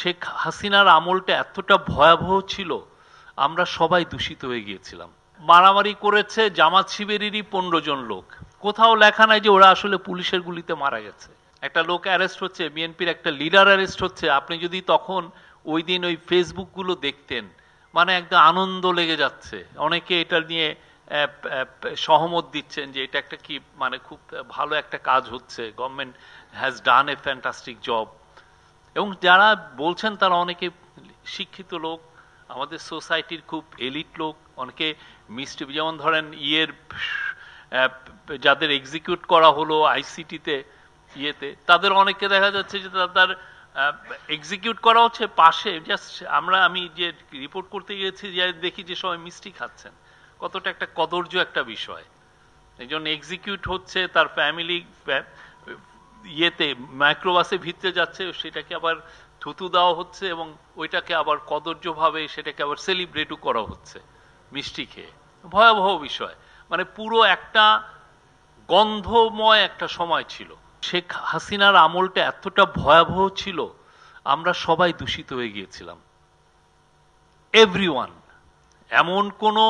শেখ হাসিনার আমলটা এতটা ভয়াবহ ছিল, আমরা সবাই দূষিত হয়ে গিয়েছিলাম। মারামারি করেছে জামাত শিবিরেরই 15 জন লোক। কোথাও লেখা নাই যে ওরা আসলে পুলিশের গুলিতে মারা গেছে। একটা লোক অ্যারেস্ট হচ্ছে, বিএনপির একটা লিডার অ্যারেস্ট হচ্ছে। আপনি যদি তখন ওই দিন ওই ফেসবুক গুলো দেখতেন, মানে একদম আনন্দ লেগে যাচ্ছে। অনেকে এটা নিয়ে সহমত দিচ্ছেন যে এটা একটা কি মানে খুব ভালো একটা কাজ হচ্ছে, government has done a fantastic job. এবং যারা বলছেন তারা অনেকে শিক্ষিত লোক, আমাদের সোসাইটির খুব এলিট লোক, অনেকে মিষ্টি, যেমন ধরেন যাদের এক্সিকিউট করা হলো আইসিটিতে তাদের অনেকে দেখা যাচ্ছে যে তার এক্সিকিউট করা হচ্ছে পাশে জাস্ট আমি যে রিপোর্ট করতে গিয়েছি যে দেখি যে সবাই মিষ্টি খাচ্ছেন, কতটা একটা কদর্য একটা বিষয়। একজন এক্সিকিউট হচ্ছে, তার ফ্যামিলি মাইক্রোবাসে ভিতরে যাচ্ছে, সেটাকে আবার থুতু দেওয়া হচ্ছে এবং ওইটাকে আবার কদর্যভাবে সেটাকে আবার সেলিব্রেটও করা হচ্ছে মিষ্টি খেয়ে। ভয়াবহ বিষয়, মানে পুরো একটা গন্ধময় একটা সময় ছিল। শেখ হাসিনার আমলটা এতটা ভয়াবহ ছিল, আমরা সবাই দূষিত হয়ে গিয়েছিলাম। এভরিওয়ান, এমন কোনো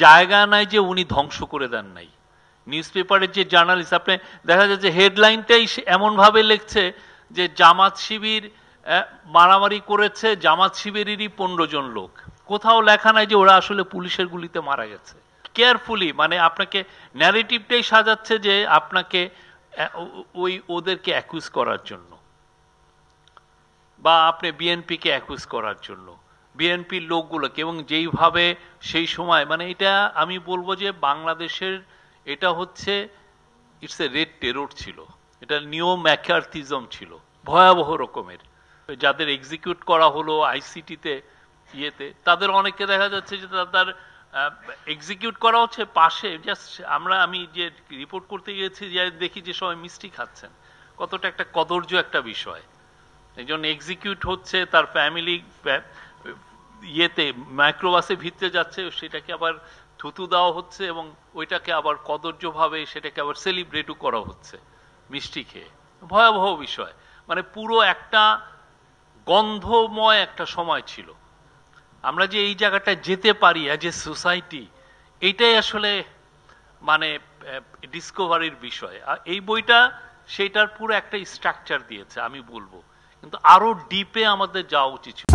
জায়গা নাই যে উনি ধ্বংস করে দেন নাই। নিউজ পেপারের যে জার্নালিস্ট, আপনি দেখা যাচ্ছে হেডলাইনটাই এমনভাবে লিখছে যে জামাত শিবির মারামারি করেছে জামাত শিবিরেরই 15 জন লোক। কোথাও লেখা নাই যে ওরা আসলে পুলিশের গুলিতে মারা গেছে। কেয়ারফুলি মানে আপনাকে ন্যারেটিভটাই সাজাচ্ছে যে আপনাকে ওদেরকে অ্যাকুজ করার জন্য, বা আপনি বিএনপিকে অ্যাকুজ করার জন্য, বিএনপির লোকগুলোকে। এবং যেইভাবে সেই সময়, মানে এটা আমি বলবো যে বাংলাদেশের এটা হচ্ছে ইটস এ রেড টেরর ছিল, এটা নিও ম্যাকার্থিজম ছিল, ভয়াবহ রকমের। যাদের এক্সিকিউট করা হলো আইসিটিতে তাদের অনেকে দেখা যাচ্ছে যে তার এক্সিকিউট করা হচ্ছে পাশে জাস্ট আমি যে রিপোর্ট করতে গিয়েছি যে দেখি যে সবাই মিষ্টি খাচ্ছেন, কতটা একটা কদর্য একটা বিষয়। একজন এক্সিকিউট হচ্ছে, তার ফ্যামিলি মাইক্রোবাসে ভিতরে যাচ্ছে, সেটাকে আবার থুতু দেওয়া হচ্ছে এবং ওইটাকে আবার কদর্যভাবে সেটাকে আবার সেলিব্রেটও করা হচ্ছে মিষ্টি খেয়ে। ভয়াবহ বিষয়, মানে পুরো একটা গন্ধময় একটা সময় ছিল। আমরা যে এই জায়গাটা যেতে পারি অ্যাজ এ সোসাইটি, এইটাই আসলে মানে ডিসকভারির বিষয়। আর এই বইটা সেইটার পুরো একটা স্ট্রাকচার দিয়েছে আমি বলবো, কিন্তু আরো ডিপে আমাদের যাওয়া উচিত ছিল।